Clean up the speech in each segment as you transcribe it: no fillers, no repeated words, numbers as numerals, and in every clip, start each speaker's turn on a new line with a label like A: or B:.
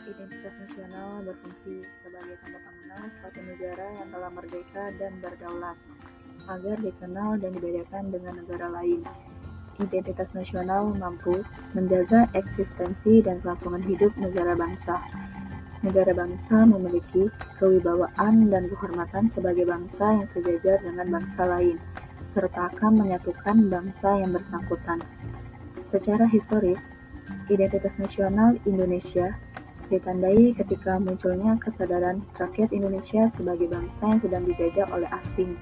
A: Identitas nasional berfungsi sebagai tanda pengenal suatu negara yang telah merdeka dan berdaulat, agar dikenal dan dibedakan dengan negara lain. Identitas nasional mampu menjaga eksistensi dan kelangsungan hidup negara bangsa. Negara bangsa memiliki kewibawaan dan kehormatan sebagai bangsa yang sejajar dengan bangsa lain, serta akan menyatukan bangsa yang bersangkutan. Secara historis, identitas nasional Indonesia ditandai ketika munculnya kesadaran rakyat Indonesia sebagai bangsa yang sedang dijajah oleh asing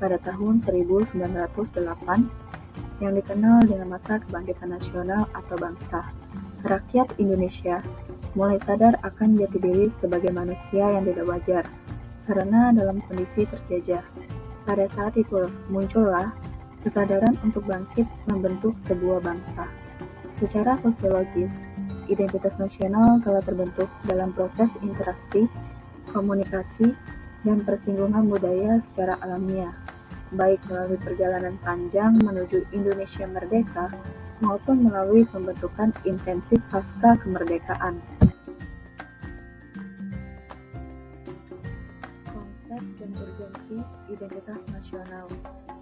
A: pada tahun 1908 yang dikenal dengan masa kebangkitan nasional atau bangsa. Rakyat Indonesia mulai sadar akan jati diri sebagai manusia yang tidak wajar karena dalam kondisi terjajah. Pada saat itu muncullah kesadaran untuk bangkit membentuk sebuah bangsa. Secara sosiologis, identitas nasional telah terbentuk dalam proses interaksi, komunikasi, dan persinggungan budaya secara alamiah, baik melalui perjalanan panjang menuju Indonesia merdeka maupun melalui pembentukan intensif pasca kemerdekaan. Konsep dan urgensi identitas nasional.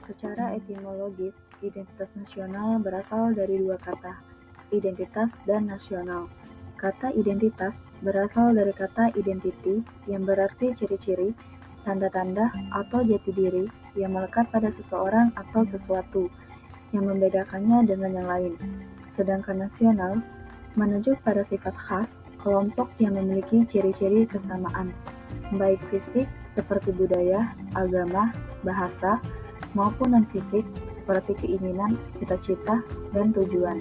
A: Secara etimologis, identitas nasional berasal dari dua kata, identitas dan nasional. Kata identitas berasal dari kata identity yang berarti ciri-ciri, tanda-tanda, atau jati diri yang melekat pada seseorang atau sesuatu yang membedakannya dengan yang lain. Sedangkan nasional menunjuk pada sifat khas kelompok yang memiliki ciri-ciri kesamaan, baik fisik seperti budaya, agama, bahasa, maupun non-fisik seperti keinginan, cita-cita, dan tujuan.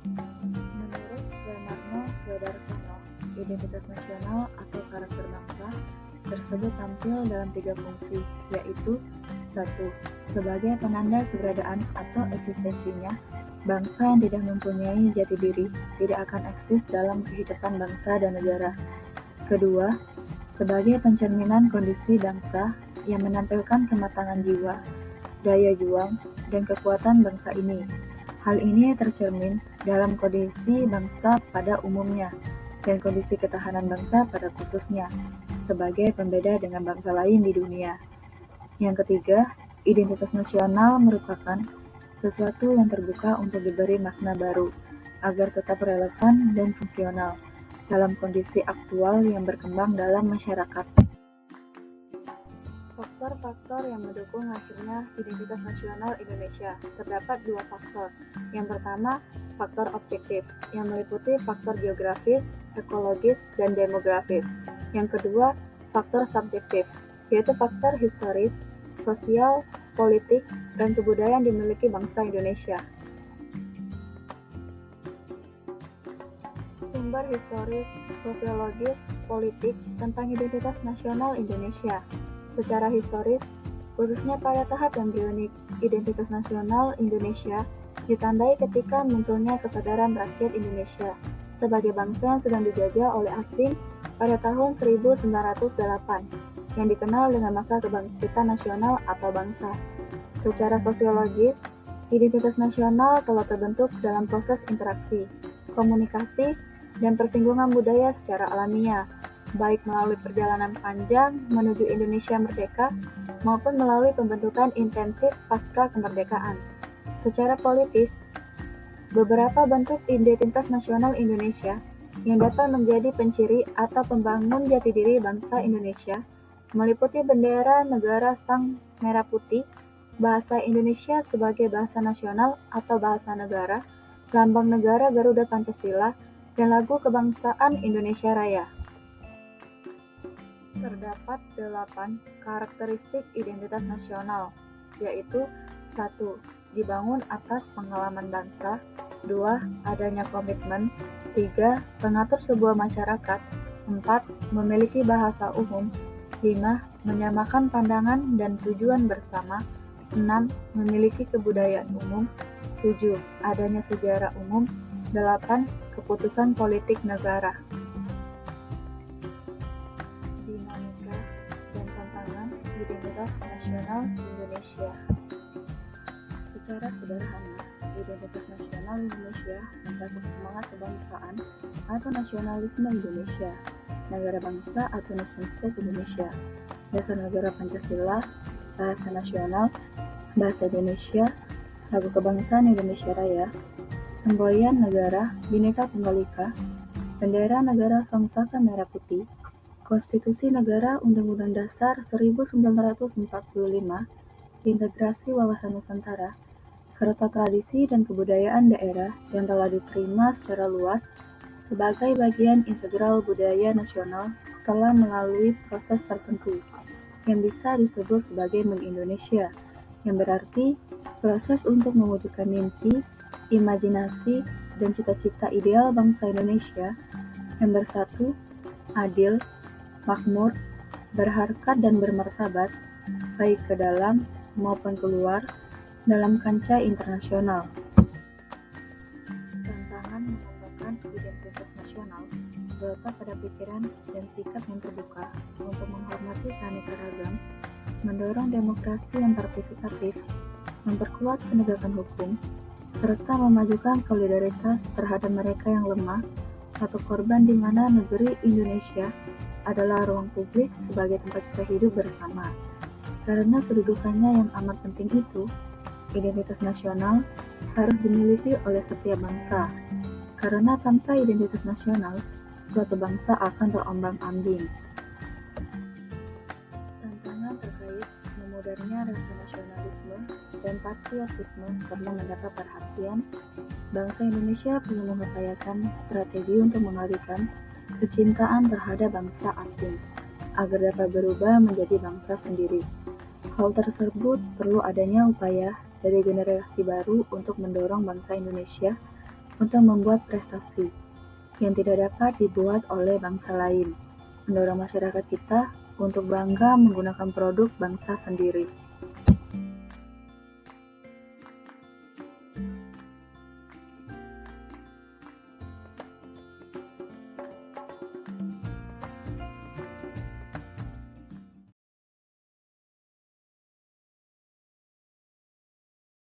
A: Menurut Sumarno Sudarsono, identitas nasional atau karakter bangsa tersebut tampil dalam tiga fungsi, yaitu 1. Sebagai penanda keberadaan atau eksistensinya, bangsa yang tidak mempunyai jati diri tidak akan eksis dalam kehidupan bangsa dan negara. Kedua, sebagai pencerminan kondisi bangsa yang menampilkan kematangan jiwa, daya juang, dan kekuatan bangsa ini. Hal ini tercermin dalam kondisi bangsa pada umumnya dan kondisi ketahanan bangsa pada khususnya, sebagai pembeda dengan bangsa lain di dunia. Yang ketiga, identitas nasional merupakan sesuatu yang terbuka untuk diberi makna baru, agar tetap relevan dan fungsional dalam kondisi aktual yang berkembang dalam masyarakat. Faktor-faktor yang mendukung lahirnya identitas nasional Indonesia. Terdapat dua faktor. Yang pertama, faktor objektif, yang meliputi faktor geografis, ekologis, dan demografis. Yang kedua, faktor subjektif, yaitu faktor historis, sosial, politik, dan kebudayaan dimiliki bangsa Indonesia. Sumber historis, sosiologis, politik tentang identitas nasional Indonesia. Secara historis, khususnya pada tahap embrionik, identitas nasional Indonesia ditandai ketika munculnya kesadaran rakyat Indonesia sebagai bangsa yang sedang dijajah oleh asing pada tahun 1908, yang dikenal dengan masa kebangkitan nasional atau bangsa. Secara sosiologis, identitas nasional telah terbentuk dalam proses interaksi, komunikasi, dan persinggungan budaya secara alamiah, baik melalui perjalanan panjang menuju Indonesia merdeka maupun melalui pembentukan intensif pasca kemerdekaan. Secara politis, beberapa bentuk identitas nasional Indonesia yang dapat menjadi penciri atau pembangun jati diri bangsa Indonesia meliputi bendera negara Sang Merah Putih, bahasa Indonesia sebagai bahasa nasional atau bahasa negara, lambang negara Garuda Pancasila, dan lagu kebangsaan Indonesia Raya. Terdapat 8 karakteristik identitas nasional, yaitu 1. Dibangun atas pengalaman bangsa, 2. Adanya komitmen, 3. Mengatur sebuah masyarakat, 4. Memiliki bahasa umum, 5. Menyamakan pandangan dan tujuan bersama, 6. Memiliki kebudayaan umum, 7. Adanya sejarah umum, 8. Keputusan politik negara. Dinamika dan tantangan identitas nasional Indonesia. Secara sederhana, identitas nasional Indonesia mencakup semangat kebangsaan atau nasionalisme Indonesia, negara bangsa atau nation state Indonesia, dasar negara Pancasila, bahasa nasional, bahasa Indonesia, lagu kebangsaan Indonesia Raya, semboyan negara, Bhinneka Tunggal Ika, bendera negara Sangsaka Merah Putih, Konstitusi Negara Undang-Undang Dasar 1945, integrasi wawasan Nusantara, serta tradisi dan kebudayaan daerah yang telah diterima secara luas sebagai bagian integral budaya nasional setelah melalui proses tertentu yang bisa disebut sebagai mengindonesia, yang berarti proses untuk mewujudkan mimpi, imajinasi, dan cita-cita ideal bangsa Indonesia yang bersatu, adil, makmur, berharkat dan bermartabat, baik ke dalam maupun keluar dalam kancah internasional. Tantangan mengembangkan identitas nasional terletak pada pikiran dan sikap yang terbuka untuk menghormati keanekaragaman ragam, mendorong demokrasi yang partisipatif, memperkuat penegakan hukum, serta memajukan solidaritas terhadap mereka yang lemah atau korban di mana negeri Indonesia adalah ruang publik sebagai tempat kita hidup bersama. Karena kedudukannya yang amat penting itu, identitas nasional harus dimiliki oleh setiap bangsa. Karena tanpa identitas nasional, suatu bangsa akan terombang-ambing. Tantangan terkait memudarnya rasa nasionalisme dan patriotisme perlu mendapat perhatian. Bangsa Indonesia perlu mengupayakan strategi untuk mengalihkan kecintaan terhadap bangsa asing agar dapat berubah menjadi bangsa sendiri. Hal tersebut perlu adanya upaya dari generasi baru untuk mendorong bangsa Indonesia untuk membuat prestasi yang tidak dapat dibuat oleh bangsa lain, mendorong masyarakat kita untuk bangga menggunakan produk bangsa sendiri.